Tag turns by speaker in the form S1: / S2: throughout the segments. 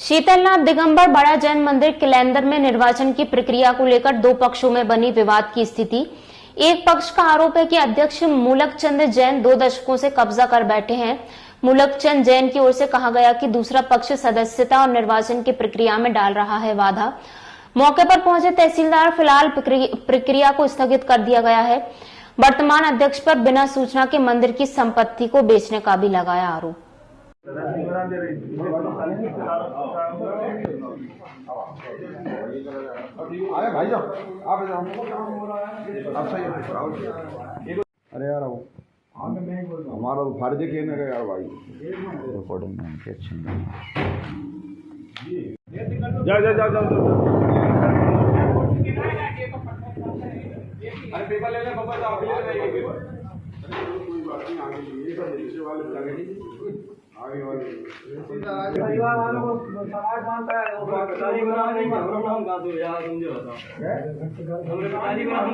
S1: शीतलनाथ दिगंबर बड़ा जैन मंदिर किलेंदर में निर्वाचन की प्रक्रिया को लेकर दो पक्षों में बनी विवाद की स्थिति। एक पक्ष का आरोप है कि अध्यक्ष मूलकचंद जैन 2 दशकों से कब्जा कर बैठे हैं। मूलकचंद जैन की ओर से कहा गया कि दूसरा पक्ष सदस्यता और निर्वाचन की प्रक्रिया में डाल रहा है बाधा। मौके पर पहुंचे तहसीलदार फिलहाल प्रक्रिया को स्थगित कर दिया गया है। वर्तमान अध्यक्ष पर बिना सूचना के मंदिर की संपत्ति को बेचने का भी लगाया आरोप।
S2: अरे यार हमारा तो फर्ज खेलने का यार भाई रिकॉर्डिंग में अच्छी जा जा जा जा अरे पेपर ले ले पापा जाओ ले ले पेपर कोई बात नहीं आगे वाले परिवार वालों को समाज मानता है वो शादी बना नहीं हम का दो यार समझो हमने शादी बना हम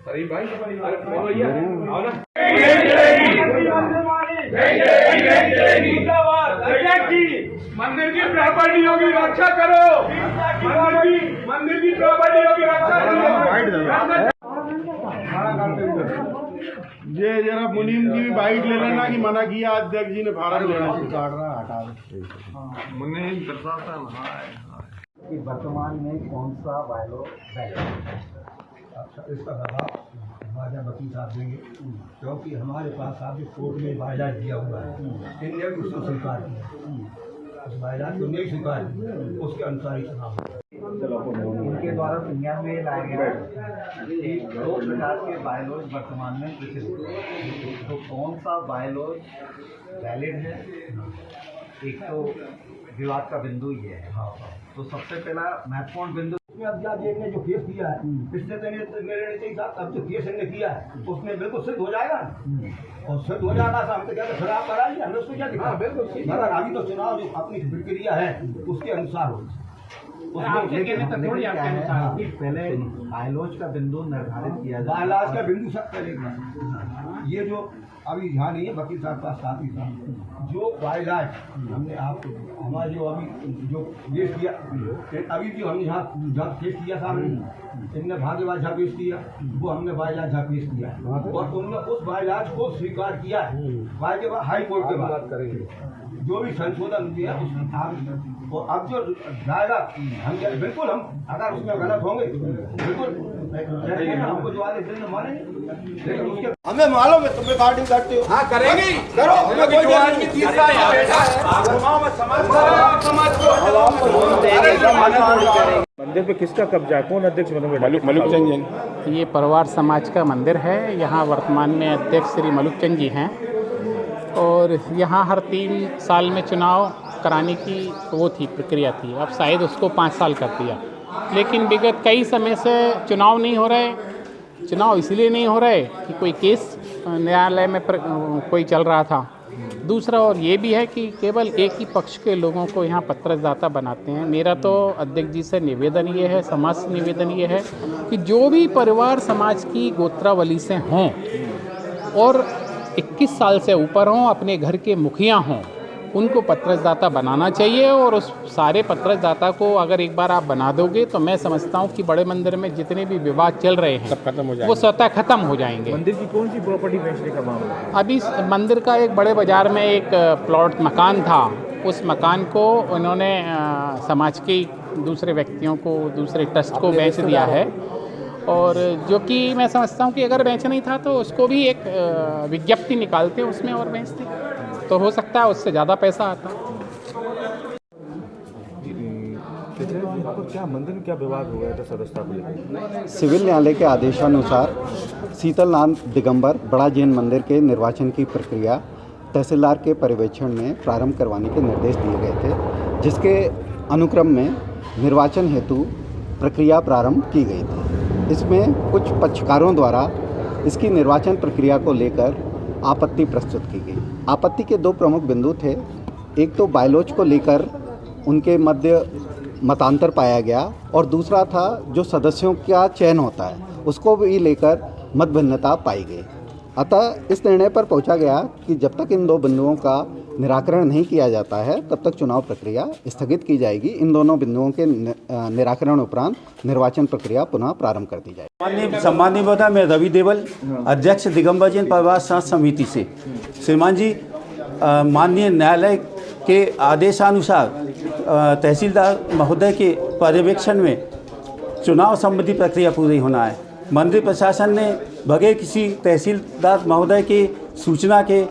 S2: अरे भाई बोलो भैया आओ ना मंदिर की प्रॉपर्टियों की रक्षा करो। मंदिर की प्रॉपर्टियों की रक्षा करो। ये जरा मुनीम की भी बाइट ले लेना कि मना किया अध्यक्ष जी ने भारत लेना काट रहा हटा मुनीम प्रशासन
S3: कि वर्तमान में कौन सा बायलॉ इसका दबाव बाजा वकील साहब देंगे, क्योंकि हमारे पास अभी कोर्ट में बायलॉ दिया हुआ है, इनने भी उसको स्वीकार किया, उस बायलॉ को नहीं स्वीकार किया, उसके अनुसार ही चुनाव इनके द्वारा संज्ञान में लाया गया। 2 प्रकार के बायलॉज वर्तमान में प्रचलित, तो कौन सा बायलॉज वैलिड है, एक तो विवाद का बिंदु ये है। तो सबसे पहला महत्वपूर्ण बिंदु अब एक ने जो केस किया है, इससे तो मेरे नहीं साहब अब जो केस इन्होंने किया है उसमें बिल्कुल सिद्ध हो जाएगा, और सिद्ध हो जाना था हम तो क्या खराब करा लिया, हमने उसको क्या दिखा बिल्कुल मगर अभी तो चुनाव जो अपनी प्रक्रिया है उसके अनुसार हो। पहले बायलॉज का बिंदु निर्धारित किया जाए, बायलॉज का बिंदु सब पहले ये जो अभी यहाँ नहीं है वकील साहब का साथ ही साथ जो बायलॉज हमने आप हमारा जो अभी जो पेश किया अभी जो हमने यहाँ पेश किया था इनने भाग्यवाद झा पेश किया, वो हमने बायलॉज झा पेश किया और उन्होंने उस बायलॉज को स्वीकार किया है भाग्यवाद हाई कोर्ट के बाद जो भी संशोधन किया उसमें। और अब जो जाएगा हम बिल्कुल हम अगर उसमें गलत होंगे बिल्कुल हमको जो आदेश देने मानेंगे, लेकिन उसके हमें मालूम है तुम रिकॉर्डिंग करते हो। हाँ करेंगे करो, हमें कोई जवान की तीसरा
S4: मंदिर पे किसका कब्जा है, कौन अध्यक्ष बनोगे?
S5: मूलकचंद जैन।
S6: ये परिवार समाज का मंदिर है। यहाँ वर्तमान में अध्यक्ष श्री मूलकचंद जी हैं और यहाँ हर 3 साल में चुनाव कराने की वो थी प्रक्रिया थी। अब शायद उसको 5 साल कर दिया, लेकिन विगत कई समय से चुनाव नहीं हो रहे। चुनाव इसलिए नहीं हो रहे कि कोई केस न्यायालय में कोई चल रहा था। दूसरा और ये भी है कि केवल एक ही पक्ष के लोगों को यहाँ पत्रदाता बनाते हैं। मेरा तो अध्यक्ष जी से निवेदन ये है, समाज से निवेदन ये है कि जो भी परिवार समाज की गोत्रावली से हों और 21 साल से ऊपर हों, अपने घर के मुखिया हों, उनको पत्रदाता बनाना चाहिए। और उस सारे पत्रदाता को अगर एक बार आप बना दोगे तो मैं समझता हूँ कि बड़े मंदिर में जितने भी विवाद चल रहे हैं
S5: खत्म हो जाएंगे,
S6: वो स्वतः खत्म हो जाएंगे।
S4: मंदिर की कौन सी प्रॉपर्टी बेचने का मामला है?
S6: अभी मंदिर का एक बड़े बाजार में एक प्लॉट मकान था, उस मकान को उन्होंने समाज के दूसरे व्यक्तियों को, दूसरे ट्रस्ट को बेच दिया है। और जो कि मैं समझता हूँ कि अगर बेचना ही था तो उसको भी एक विज्ञप्ति निकालते उसमें और बेचते तो हो सकता है उससे ज़्यादा पैसा आता।
S4: क्या मंदिर में क्या विवाद हो गया था सदस्यता को लेकर?
S3: सिविल न्यायालय के आदेशानुसार शीतलनाथ दिगंबर बड़ा जैन मंदिर के निर्वाचन की प्रक्रिया तहसीलदार के पर्यवेक्षण में प्रारंभ करवाने के निर्देश दिए गए थे, जिसके अनुक्रम में निर्वाचन हेतु प्रक्रिया प्रारंभ की गई थी। इसमें कुछ पक्षकारों द्वारा इसकी निर्वाचन प्रक्रिया को लेकर आपत्ति प्रस्तुत की गई। आपत्ति के 2 प्रमुख बिंदु थे। एक तो बायलॉज को लेकर उनके मध्य मतांतर पाया गया और दूसरा था जो सदस्यों का चयन होता है उसको भी लेकर मतभिन्नता पाई गई। अतः इस निर्णय पर पहुंचा गया कि जब तक इन 2 बिंदुओं का
S5: निराकरण नहीं किया जाता है तब तक चुनाव प्रक्रिया स्थगित की जाएगी। इन दोनों बिंदुओं के निराकरण उपरांत निर्वाचन प्रक्रिया पुनः प्रारंभ कर दी जाएगी।
S7: सम्माननीय महोदय, मैं रवि देवल, अध्यक्ष दिगंबर जैन परिवार शास्त्र समिति से। श्रीमान जी, माननीय न्यायालय के आदेशानुसार तहसीलदार महोदय के पर्यवेक्षण में चुनाव संबंधी प्रक्रिया पूरी होना है। मंदिर प्रशासन ने बगैर किसी तहसीलदार महोदय के सूचना के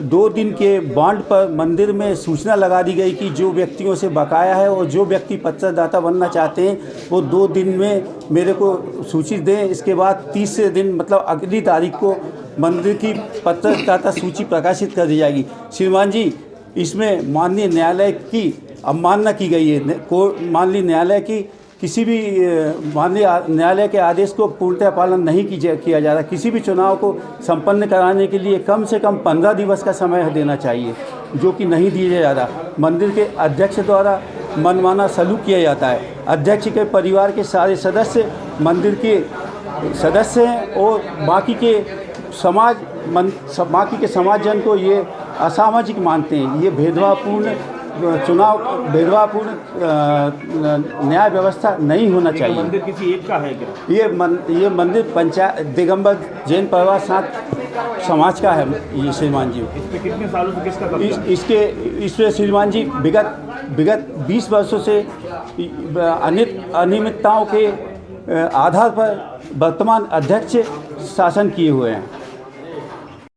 S7: 2 दिन के बॉन्ड पर मंदिर में सूचना लगा दी गई कि जो व्यक्तियों से बकाया है और जो व्यक्ति पत्रदाता बनना चाहते हैं वो 2 दिन में मेरे को सूची दें। इसके बाद 30 दिन मतलब अगली तारीख को मंदिर की पत्रदाता सूची प्रकाशित कर दी जाएगी। श्रीमान जी, इसमें माननीय न्यायालय की अवमानना की गई है। माननीय न्यायालय की किसी भी माननीय न्यायालय के आदेश को पूर्णतः पालन नहीं किया जा रहा। किसी भी चुनाव को संपन्न कराने के लिए कम से कम 15 दिवस का समय देना चाहिए, जो कि नहीं दिया जा रहा। मंदिर के अध्यक्ष द्वारा मनमाना सलूक किया जाता है। अध्यक्ष के परिवार के सारे सदस्य मंदिर के सदस्य हैं और बाकी के समाजजन को ये असामाजिक मानते हैं। ये भेदभावपूर्ण न्याय व्यवस्था नहीं होना चाहिए।
S4: मंदिर किसी एक का है क्या?
S7: ये मंदिर पंचायत दिगंबर जैन परिवार साथ समाज का है। ये श्रीमान जी,
S4: इसमें कितने सालों से किसका कब्जा है?
S7: इसमें श्रीमान जी विगत 20 वर्षों से अनियमितताओं के आधार पर वर्तमान अध्यक्ष शासन किए हुए हैं।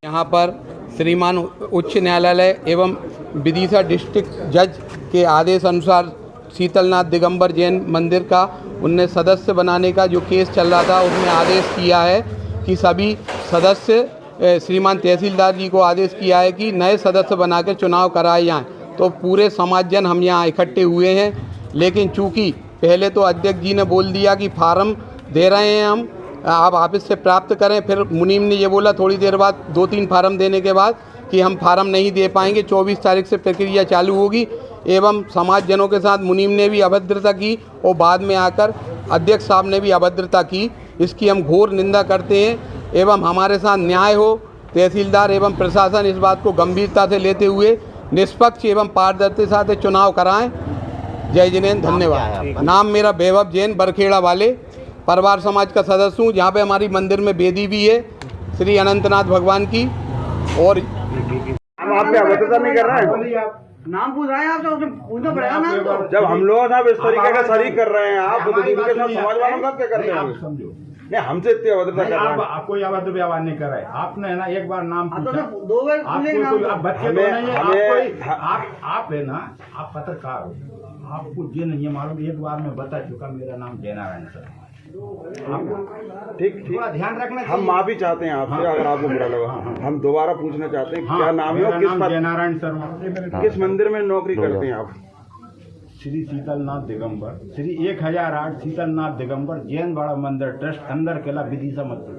S2: यहाँ पर श्रीमान उच्च न्यायालय एवं विदिशा डिस्ट्रिक्ट जज के आदेश अनुसार शीतलनाथ दिगंबर जैन मंदिर का उनने सदस्य बनाने का जो केस चल रहा था, उसमें आदेश किया है कि सभी सदस्य श्रीमान तहसीलदार जी को आदेश किया है कि नए सदस्य बनाकर चुनाव कराए जाएं। तो पूरे समाजजन हम यहाँ इकट्ठे हुए हैं, लेकिन चूँकि पहले तो अध्यक्ष जी ने बोल दिया कि फार्म दे रहे हैं हम, आप ऑफिस से प्राप्त करें। फिर मुनीम ने ये बोला थोड़ी देर बाद 2-3 फार्म देने के बाद कि हम फार्म नहीं दे पाएंगे, 24 तारीख से प्रक्रिया चालू होगी। एवं समाजजनों के साथ मुनीम ने भी अभद्रता की और बाद में आकर अध्यक्ष साहब ने भी अभद्रता की। इसकी हम घोर निंदा करते हैं एवं हमारे साथ न्याय हो। तहसीलदार एवं प्रशासन इस बात को गंभीरता से लेते हुए निष्पक्ष एवं पारदर्शिता से चुनाव कराएं। जय जिनेन्द्र, धन्यवाद। नाम मेरा वैभव जैन, बरखेड़ा वाले परिवार समाज का सदस्य हूँ। जहाँ पे हमारी मंदिर में वेदी भी है श्री अनंतनाथ भगवान की। और
S4: हम आप पे अभद्रता नहीं कर रहे हैं।
S8: नाम पूछ रहे हैं आप, तो पूछना पड़ेगा ना।
S4: जब हम लोग साहब इस तरीके का शरीक कर रहे हैं, आप उनके साथ समाज वालों का क्या कर रहे हैं?
S3: समझो
S4: नहीं, हमसे इतनी अभद्रता कर रहे हैं।
S3: आप कोई अभद्र व्यवहार नहीं कर रहे। आपने है ना एक बार नाम पूछा,
S8: 2 बार पूछेंगे नाम।
S3: आप बच्चे तो नहीं है, आप है ना, आप पत्रकार हो, आपको ये नहीं है मालूम। एक बार मैं बता चुका, मेरा नाम जयनारायण सर।
S4: ठीक,
S3: थोड़ा ध्यान रखना।
S4: हम माफी चाहते हैं आपसे अगर आपको बुरा लगा। हम दोबारा पूछना चाहते हैं क्या नाम है और किस
S3: जयनारायण शर्मा,
S4: किस मंदिर में नौकरी करते हैं आप?
S3: श्री शीतलनाथ दिगंबर, श्री 1008 शीतलनाथ दिगंबर जैन बड़ा मंदिर ट्रस्ट, अंदर किला, विदिशा मंदिर।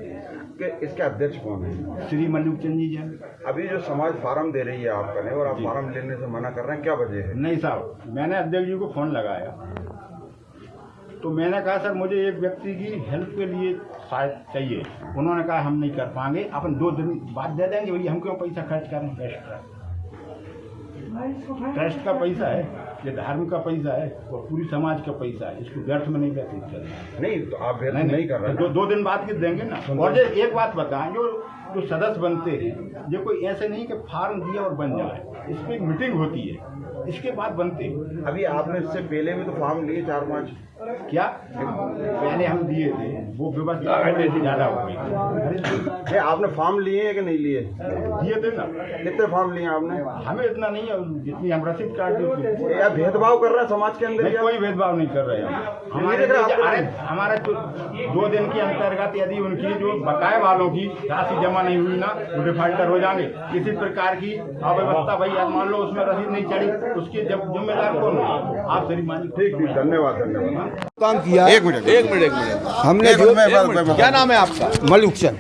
S4: इसके अध्यक्ष कौन है?
S3: श्री मल्लुक चंद जी जैन।
S4: अभी जो समाज फार्म दे रही है आपका नहीं, और आप फार्म लेने से मना कर रहे हैं, क्या वजह है?
S3: नहीं साहब, मैंने अध्यक्ष जी को फोन लगाया तो मैंने कहा सर मुझे एक व्यक्ति की हेल्प के लिए शायद चाहिए। उन्होंने कहा हम नहीं कर पाएंगे, अपन 2 दिन बाद दे देंगे। भैया हम क्यों पैसा खर्च करें? ट्रस्ट का पैसा है, ये धार्मिक का पैसा है और पूरी समाज का पैसा है। इसको व्यर्थ में नहीं व्यतीत करना।
S4: नहीं तो आप व्यर्थ नहीं कर रहे हैं।
S3: 2 दिन बाद की देंगे ना। और ये एक बात बताएं, जो सदस्य बनते हैं, ये कोई ऐसे नहीं कि फार्म दिया और बन जाए। इसमें एक मीटिंग होती है, इसके बाद बनते हैं।
S4: अभी आपने इससे पहले भी तो फार्म लिए 4-5
S3: क्या पहले हम दिए थे, वो व्यवस्था ज्यादा हो गई।
S4: आपने फार्म लिए हैं कि नहीं लिए?
S3: दिए थे ना।
S4: कितने फार्म लिए आपने?
S3: हमें इतना नहीं है जितनी हम रसीद काट दी।
S4: या भेदभाव कर रहे हैं समाज के अंदर?
S3: कोई भेदभाव नहीं कर रहे हैं। हमारा 2 दिन के अंतर्गत यदि उनकी जो बकाया वालों की राशि जमा नहीं हुई ना, वो डिफाल्टर हो जाएंगे। किसी प्रकार की अव्यवस्था भाई मान लो उसमें रसीद नहीं चढ़ी, उसकी जब जिम्मेदार कौन है? आप श्रीमान।
S4: ठीक, धन्यवाद।
S5: काम किया।
S9: एक मिनट
S5: हमने जो
S9: क्या नाम है आपका?
S5: मल्लुक चंद।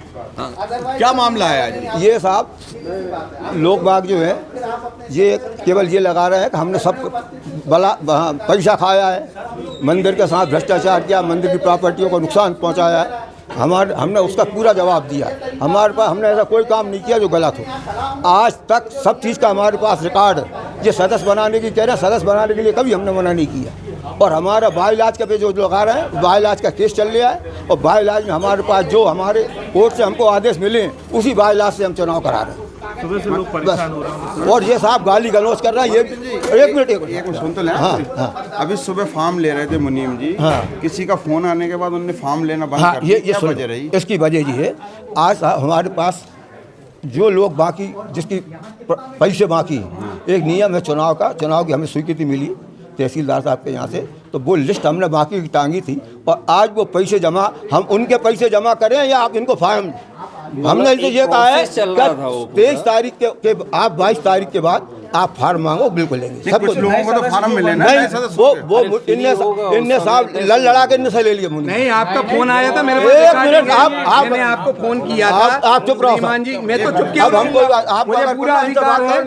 S9: क्या मामला है आज?
S5: ये साहब लोग बाग जो है ये केवल ये लगा रहे हैं कि हमने सब पैसा खाया है, मंदिर के साथ भ्रष्टाचार किया, मंदिर की प्रॉपर्टियों को नुकसान पहुंचाया है।
S3: हमने उसका पूरा जवाब दिया है। हमारे पास हमने ऐसा कोई काम नहीं किया जो गलत हो। आज तक सब चीज़ का हमारे पास रिकॉर्ड है। ये सदस्य बनाने की कह रहे हैं, सदस्य बनाने के लिए कभी हमने मना नहीं किया। और हमारा बाइलाज का पे जो लगा रहे हैं, बाइलाज का केस चल रहा है और बाइलाज में हमारे पास जो हमारे कोर्ट से हमको आदेश मिले उसी बाइलाज से हम चुनाव करा रहे हैं।
S2: सुबह से लोग परेशान हो रहे हैं
S3: और ये साहब गाली गलौज कर रहे हैं। ये एक मिनट
S4: सुन तो लें।
S3: हाँ।
S4: अभी सुबह फॉर्म ले रहे थे मुनीम जी।
S3: हाँ।
S4: किसी का फोन आने के बाद उन्होंने फॉर्म लेना बंद
S3: हाँ,
S4: कर दिया।
S3: ये
S4: क्या
S3: सुनो,
S4: वजह रही?
S3: इसकी वजह ये है, आज हमारे पास जो लोग बाकी जिसकी पैसे बाकी हैं, एक नियम है चुनाव का, चुनाव की हमें स्वीकृति मिली तहसीलदार साहब के यहाँ से, तो वो लिस्ट हमने बाकी की टांगी थी और आज वो पैसे जमा, हम उनके पैसे जमा करें या आप इनको फार्म, हमने इनसे ये कहा है 23 तारीख के आप 22 तारीख के बाद आप फार्म मांगो, बिल्कुल लेंगे। सब
S4: कुछ लोगों को तो फार्म मिले ना।
S3: नहीं, वो इनने साहब लड़ा के इनसे ले लिए।
S2: नहीं, आपका फोन आया था मेरे
S3: एक मिनट,
S2: मैंने आपको फोन किया था।
S3: आप चुप रहो।
S2: जी, मैं तो चुप किया।
S3: अब हमको आप
S2: मुझे पूरा अधिकार है।